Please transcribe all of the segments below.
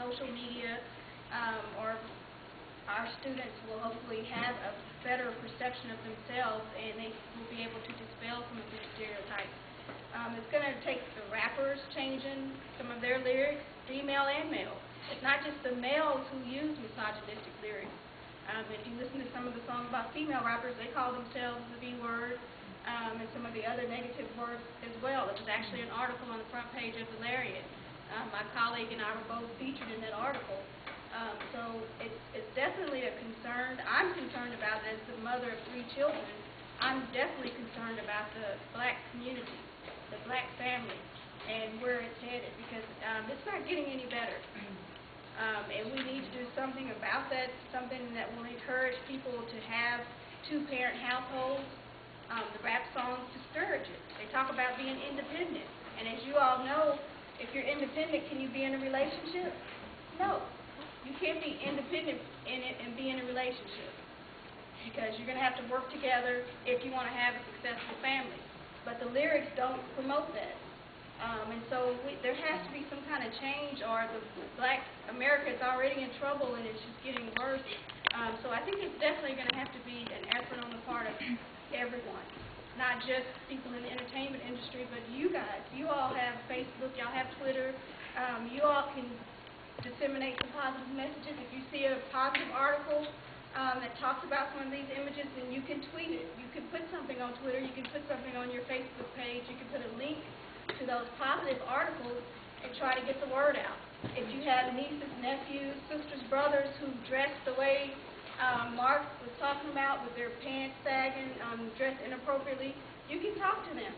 social media, or our students will hopefully have a better perception of themselves, and they will be able to dispel some of these stereotypes. It's going to take the rappers changing some of their lyrics, female and male. It's not just the males who use misogynistic lyrics. If you listen to some of the songs about female rappers, they call themselves the B-word, and some of the other negative words as well. There was actually an article on the front page of the Lariat. My colleague and I were both featured in that article. So it's definitely a concern. I'm concerned about it as the mother of 3 children. I'm definitely concerned about the black community, the black family, and where it's headed, because it's not getting any better. And we need to do something about that, something that will encourage people to have 2-parent households. The rap songs discourage it. They talk about being independent. And as you all know, if you're independent, can you be in a relationship? No. You can't be independent in it and be in a relationship, because you're going to have to work together if you want to have a successful family. But the lyrics don't promote that. And so there has to be some kind of change, or the black America is already in trouble and it's just getting worse. So I think it's definitely going to have to be an effort on the part of everyone, not just people in the entertainment industry, but you guys. You all have Facebook, y'all have Twitter. You all can disseminate some positive messages. If you see a positive article that talks about some of these images, then you can tweet it. You can put something on Twitter. You can put something on your Facebook page. You can put a link to those positive articles and try to get the word out. If you have nieces, nephews, sisters, brothers who dress the way Mark was talking about, with their pants sagging, dressed inappropriately, you can talk to them.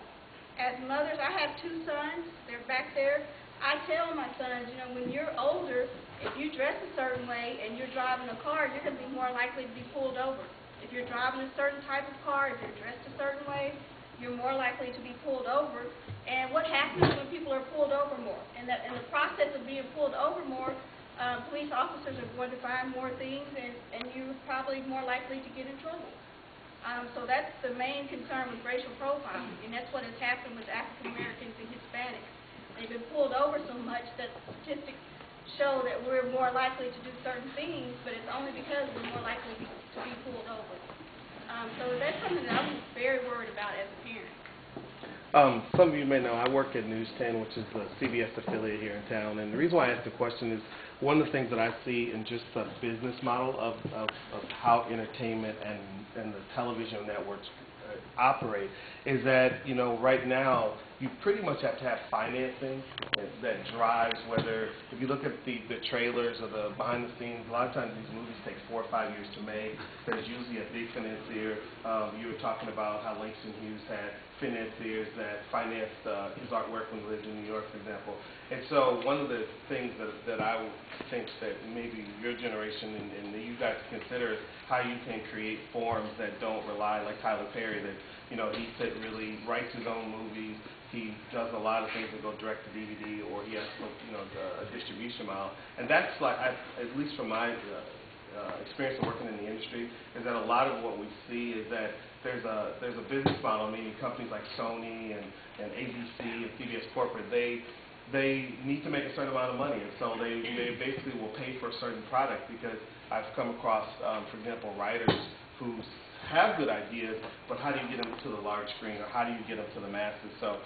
As mothers, I have 2 sons. They're back there. I tell my sons, when you're older, if you dress a certain way and you're driving a car, you're going to be more likely to be pulled over. If you're driving a certain type of car, if you're dressed a certain way, you're more likely to be pulled over. And what happens when people are pulled over more? In the process of being pulled over more, police officers are going to find more things, and you're probably more likely to get in trouble. So that's the main concern with racial profiling, and that's what has happened with African Americans and Hispanics. They've been pulled over so much that statistics show that we're more likely to do certain things, but it's only because we're more likely to be pulled over. So that's something that I'm very worried about as a parent. Some of you may know I work at News 10, which is the CBS affiliate here in town, and the reason why I asked the question is one of the things that I see in just the business model of how entertainment and the television networks operate is that, right now you pretty much have to have financing that drives, whether, if you look at the trailers or the behind the scenes, a lot of times these movies take 4 or 5 years to make. There's usually a big financier. You were talking about how Langston Hughes had financiers that financed his artwork when he lived in New York, for example. And so one of the things that I would think that maybe your generation and you guys consider is how you can create forms that don't rely, like Tyler Perry, that he really writes his own movies. He does a lot of things that go direct to DVD, or he has a distribution model. And that's like, at least from my experience of working in the industry, is that a lot of what we see is that there's a business model, meaning companies like Sony and ABC and CBS Corporate, they need to make a certain amount of money, and so they basically will pay for a certain product, because I've come across, for example, writers who have good ideas, but how do you get them to the large screen, or how do you get them to the masses? So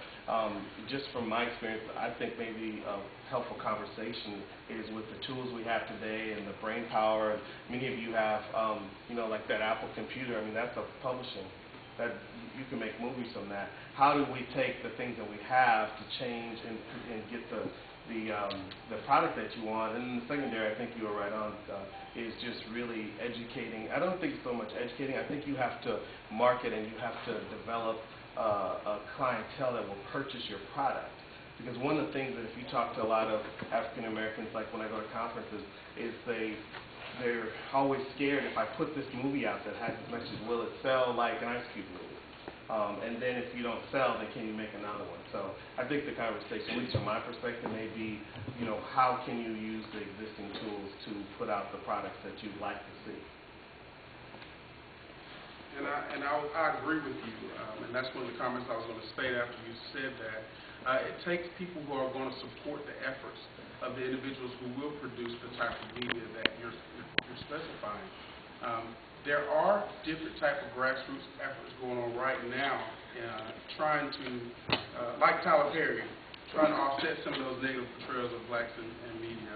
just from my experience, I think maybe a helpful conversation is with the tools we have today and the brain power. Many of you have, like that Apple computer. I mean, that's a publishing. That you can make movies from that. How do we take the things that we have to change and get the product that you want? And then the secondary, I think you were right on, is just really educating. I don't think so much educating. I think you have to market, and you have to develop a clientele that will purchase your product. Because one of the things that if you talk to a lot of African Americans, like when I go to conferences, is they're always scared, if I put this movie out that has this message, will it sell like an Ice Cube movie? And then if you don't sell, then can you make another one? So I think the conversation, at least from my perspective, may be, how can you use the existing tools to put out the products that you'd like to see? And I agree with you, and that's one of the comments I was going to state after you said that. It takes people who are going to support the efforts of the individuals who will produce the type of media that you're specifying. There are different type of grassroots efforts going on right now, trying to, like Tyler Perry, trying to offset some of those negative portrayals of blacks in media.